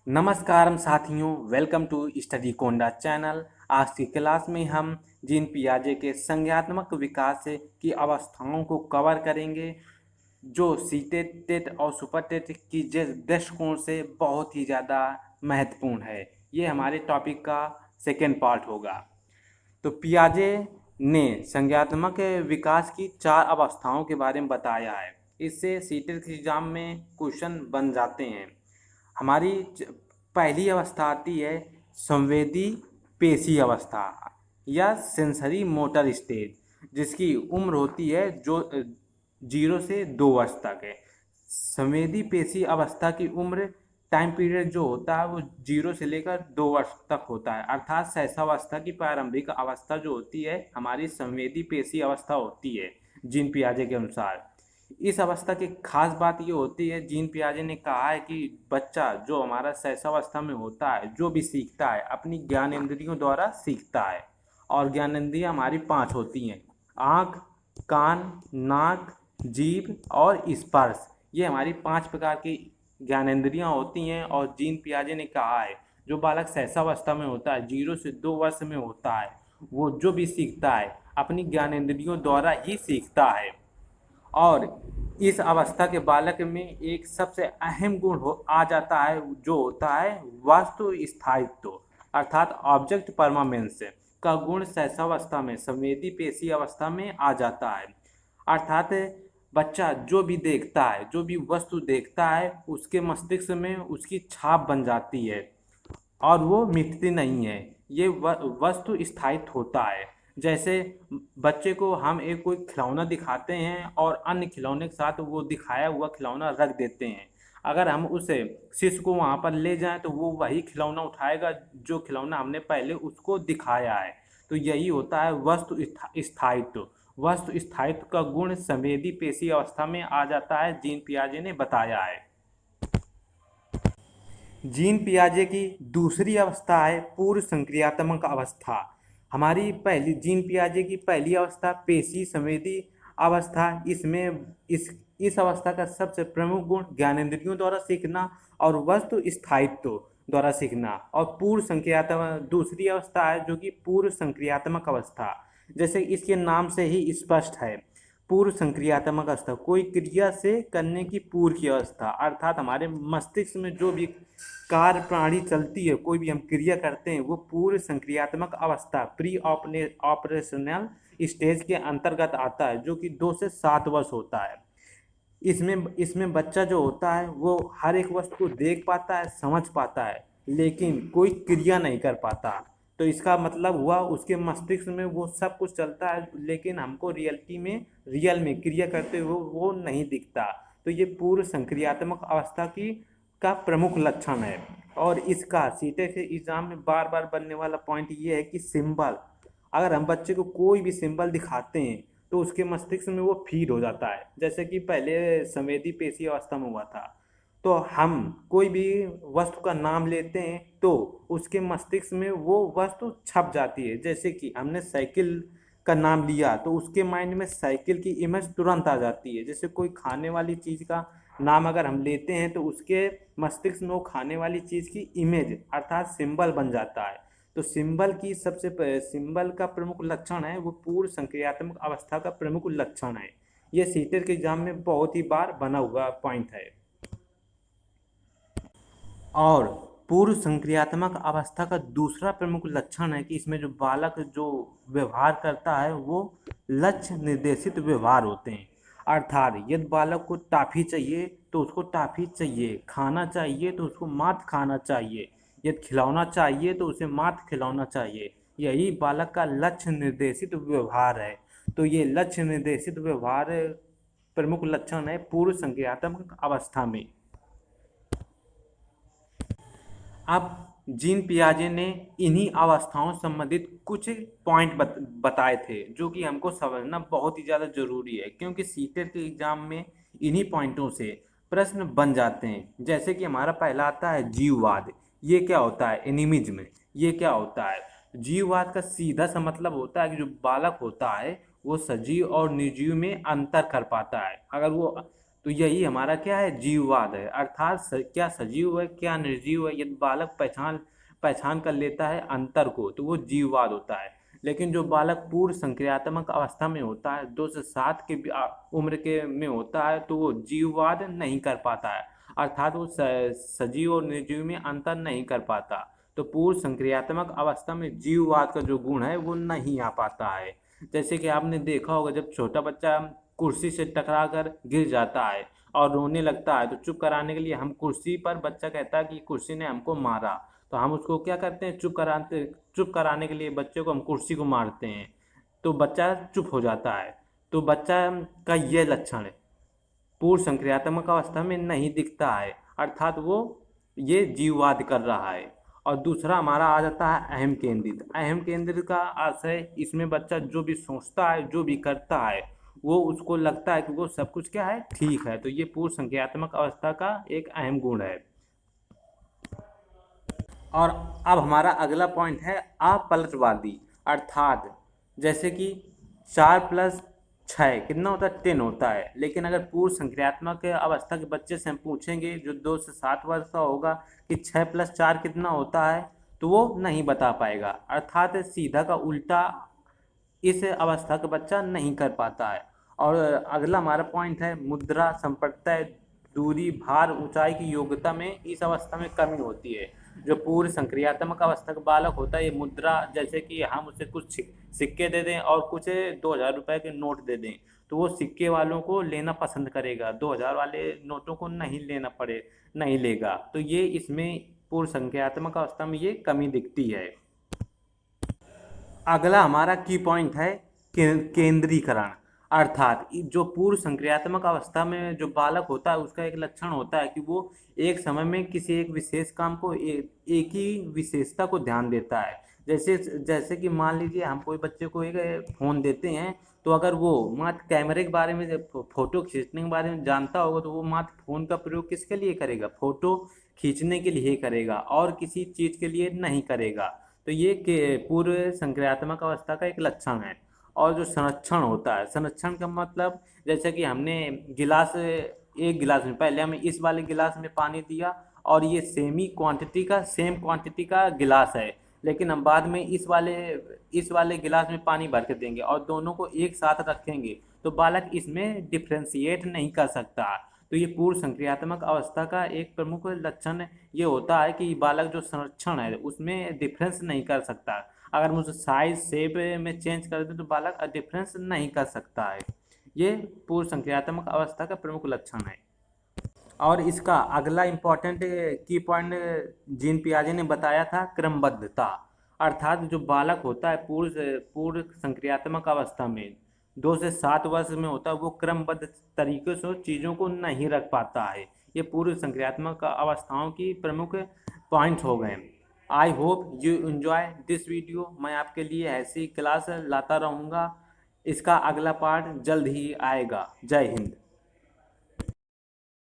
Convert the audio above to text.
नमस्कारम साथियों, welcome to study Konda channel. आज की क्लास में हम जीन पियाजे के संज्ञानात्मक विकास की अवस्थाओं को कवर करेंगे, जो सीटेट टेट और सुपर टेट की दृष्टिकोण से बहुत ही ज़्यादा महत्वपूर्ण है। ये हमारे टॉपिक का सेकेंड पार्ट होगा। तो पियाजे ने संज्ञानात्मक विकास की 4 अवस्थाओं के बारे में बताया है। इससे सीटेट के एग्जाम में क्वेश्चन बन जाते हैं। हमारी पहली अवस्था आती है संवेदी पेशी अवस्था या सेंसरी मोटर स्टेज, जिसकी उम्र होती है जो 0 से 2 वर्ष तक है। संवेदी पेशी अवस्था की उम्र टाइम पीरियड जो होता है वो 0 से लेकर 2 वर्ष तक होता है। अर्थात शैशवावस्था की प्रारंभिक अवस्था जो होती है हमारी संवेदी पेशी अवस्था होती है जीन पियाजे के अनुसार। इस अवस्था की खास बात ये होती है, जीन पियाजे ने कहा है कि बच्चा जो हमारा शैशवावस्था में होता है जो भी सीखता है अपनी ज्ञानेंद्रियों द्वारा सीखता है। और ज्ञानेंद्रियां हमारी 5 होती हैं: आँख, कान, नाक, जीभ और स्पर्श। ये हमारी 5 प्रकार की ज्ञानेंद्रियां होती हैं। और जीन पियाजे ने कहा है जो बालक शैशवावस्था में होता है 0 से 2 वर्ष में होता है वो जो भी सीखता है अपनी ज्ञानेंद्रियों द्वारा ही सीखता है। और इस अवस्था के बालक में एक सबसे अहम गुण आ जाता है जो होता है वास्तु स्थायित्व, अर्थात ऑब्जेक्ट परमानेंस का गुण शैशवावस्था में संवेदी पेशी अवस्था में आ जाता है। अर्थात बच्चा जो भी देखता है, जो भी वस्तु देखता है, उसके मस्तिष्क में उसकी छाप बन जाती है और वो मिटती नहीं है। ये वस्तु स्थायित्व होता है। जैसे बच्चे को हम एक कोई खिलौना दिखाते हैं और अन्य खिलौने के साथ वो दिखाया हुआ खिलौना रख देते हैं। अगर हम उसे शिशु को वहाँ पर ले जाएं तो वो वही खिलौना उठाएगा जो खिलौना हमने पहले उसको दिखाया है। तो यही होता है वस्तु स्थायित्व। वस्तु स्थायित्व का गुण संवेदी पेशी अवस्था में आ जाता है, जीन पियाजे ने बताया है। जीन पियाजे की दूसरी अवस्था है पूर्व संक्रियात्मक अवस्था। हमारी पहली जीन पियाजे की पहली अवस्था पेशी संवेदी अवस्था। इसमें इस अवस्था का सबसे प्रमुख गुण ज्ञानेंद्रियों द्वारा सीखना और वस्तु स्थायित्व द्वारा सीखना। और पूर्व संक्रियात्मक दूसरी अवस्था है जो कि पूर्व संक्रियात्मक अवस्था, जैसे इसके नाम से ही स्पष्ट है। पूर्व संक्रियात्मक अवस्था कोई क्रिया से करने की पूर्व की अवस्था, अर्थात हमारे मस्तिष्क में जो भी कार्य प्रणाली चलती है, कोई भी हम क्रिया करते हैं, वो पूर्व संक्रियात्मक अवस्था प्री ऑपरेशनल स्टेज के अंतर्गत आता है, जो कि 2 से 7 वर्ष होता है। इसमें बच्चा जो होता है वो हर एक वस्तु को देख पाता है, समझ पाता है, लेकिन कोई क्रिया नहीं कर पाता। तो इसका मतलब हुआ उसके मस्तिष्क में वो सब कुछ चलता है, लेकिन हमको रियल में क्रिया करते हुए वो नहीं दिखता। तो ये पूर्व संक्रियात्मक अवस्था की का प्रमुख लक्षण है। और इसका सीटेट के एग्जाम में बार बार बनने वाला पॉइंट ये है कि सिंबल, अगर हम बच्चे को कोई भी सिंबल दिखाते हैं तो उसके मस्तिष्क में वो फीड हो जाता है। जैसे कि पहले संवेदी पेशी अवस्था में हुआ था, तो हम कोई भी वस्तु का नाम लेते हैं तो उसके मस्तिष्क में वो वस्तु छप जाती है। जैसे कि हमने साइकिल का नाम लिया तो उसके माइंड में साइकिल की इमेज तुरंत आ जाती है। जैसे कोई खाने वाली चीज़ का नाम अगर हम लेते हैं तो उसके मस्तिष्क में वो खाने वाली चीज़ की इमेज अर्थात सिंबल बन जाता है। तो सिंबल का प्रमुख लक्षण है वो पूर्व संक्रियात्मक अवस्था का प्रमुख लक्षण है। ये सीटेट के एग्जाम में बहुत ही बार बना हुआ पॉइंट है। और पूर्व संक्रियात्मक अवस्था का दूसरा प्रमुख लक्षण है कि इसमें जो बालक जो व्यवहार करता है वो लक्ष्य निर्देशित व्यवहार होते हैं। अर्थात यदि बालक को टॉफी चाहिए तो उसको टॉफी चाहिए, खाना चाहिए तो उसको मात्र खाना चाहिए, यदि खिलौना चाहिए तो उसे मात्र खिलौना चाहिए। यही बालक का लक्ष्य निर्देशित व्यवहार है। तो ये लक्ष्य निर्देशित व्यवहार प्रमुख लक्षण है पूर्व संक्रियात्मक अवस्था में। अब जीन पियाजे ने इन्हीं अवस्थाओं से संबंधित कुछ पॉइंट बताए थे जो कि हमको समझना बहुत ही ज़्यादा जरूरी है, क्योंकि सीटेट के एग्जाम में इन्हीं पॉइंटों से प्रश्न बन जाते हैं। जैसे कि हमारा पहला आता है जीववाद। ये क्या होता है? एनिमिज्म। ये क्या होता है? जीववाद का सीधा सा मतलब होता है कि जो बालक होता है वो सजीव और निर्जीव में अंतर कर पाता है। अगर वो तो यही हमारा क्या है, जीववाद है। अर्थात क्या सजीव है क्या निर्जीव है, यदि बालक पहचान पहचान कर लेता है अंतर को, तो वो जीववाद होता है। लेकिन जो बालक पूर्व संक्रियात्मक अवस्था में होता है, 2 से 7 के उम्र के में होता है, तो वो जीववाद नहीं कर पाता है। अर्थात वो सजीव और निर्जीव में अंतर नहीं कर पाता। तो पूर्व संक्रियात्मक अवस्था में जीववाद का जो गुण है वो नहीं आ पाता है। जैसे कि आपने देखा होगा, जब छोटा बच्चा कुर्सी से टकरा कर गिर जाता है और रोने लगता है, तो चुप कराने के लिए हम कुर्सी पर, बच्चा कहता है कि कुर्सी ने हमको मारा, तो हम उसको क्या करते हैं, चुप कराने के लिए बच्चे को हम कुर्सी को मारते हैं, तो बच्चा चुप हो जाता है। तो बच्चा का यह लक्षण है पूर्व संक्रियात्मक अवस्था में नहीं दिखता है, अर्थात वो ये जीववाद कर रहा है। और दूसरा हमारा आ जाता है अहम केंद्रित। अहम केंद्रित का आशय, इसमें बच्चा जो भी सोचता है, जो भी करता है, वो उसको लगता है कि वो सब कुछ क्या है, ठीक है। तो ये पूर्व संक्रियात्मक अवस्था का एक अहम गुण है। और अब हमारा अगला पॉइंट है अपलटवादी। अर्थात जैसे कि 4+6 कितना होता है, 10 होता है। लेकिन अगर पूर्व संक्रियात्मक अवस्था के बच्चे से हम पूछेंगे जो 2 से 7 वर्ष का होगा कि 6+4 कितना होता है, तो वो नहीं बता पाएगा। अर्थात सीधा का उल्टा इस अवस्था का बच्चा नहीं कर पाता है। और अगला हमारा पॉइंट है मुद्रा, संपर्कता, दूरी, भार, ऊंचाई की योग्यता में इस अवस्था में कमी होती है। जो पूर्व संक्रियात्मक अवस्था का बालक होता है, ये मुद्रा, जैसे कि हम उसे कुछ सिक्के दे दें और कुछ 2,000 रुपए के नोट दे दें, तो वो सिक्के वालों को लेना पसंद करेगा, 2,000 वाले नोटों को नहीं लेगा। तो ये इसमें पूर्व संक्रियात्मक अवस्था में ये कमी दिखती है। अगला हमारा की पॉइंट है केंद्रीकरण। अर्थात जो पूर्व संक्रियात्मक अवस्था में जो बालक होता है, उसका एक लक्षण होता है कि वो एक समय में किसी एक विशेष काम को एक ही विशेषता को ध्यान देता है। जैसे जैसे कि मान लीजिए हम कोई बच्चे को एक फ़ोन देते हैं, तो अगर वो मात्र कैमरे के बारे में, फ़ोटो खींचने के बारे में जानता होगा, तो वो मात्र फ़ोन का प्रयोग किसके लिए करेगा, फ़ोटो खींचने के लिए करेगा और किसी चीज़ के लिए नहीं करेगा। तो ये पूर्व संक्रियात्मक अवस्था का एक लक्षण है। और जो संरक्षण होता है, संरक्षण का मतलब, जैसे कि हमने गिलास, एक गिलास में पहले हमें इस वाले गिलास में पानी दिया और ये सेम क्वांटिटी का गिलास है, लेकिन हम बाद में इस वाले गिलास में पानी भर के देंगे और दोनों को एक साथ रखेंगे, तो बालक इसमें डिफ्रेंशिएट नहीं कर सकता। तो ये पूर्व संक्रियात्मक अवस्था का एक प्रमुख लक्षण ये होता है कि बालक जो संरक्षण है उसमें डिफरेंस नहीं कर सकता। अगर मुझे साइज शेप में चेंज कर दें तो बालक डिफरेंस नहीं कर सकता है। ये पूर्व संक्रियात्मक अवस्था का प्रमुख लक्षण है। और इसका अगला इम्पॉर्टेंट की पॉइंट जीन पियाजे ने बताया था, क्रमबद्धता। अर्थात जो बालक होता है पूर्व संक्रियात्मक अवस्था में 2 से 7 वर्ष में होता है, वो क्रमबद्ध तरीके से चीज़ों को नहीं रख पाता है। ये पूर्व संक्रियात्मक अवस्थाओं की प्रमुख पॉइंट्स हो गए। I hope you enjoy this video. मैं आपके लिए ऐसी क्लास लाता रहूँगा। इसका अगला पार्ट जल्द ही आएगा। जय हिंद।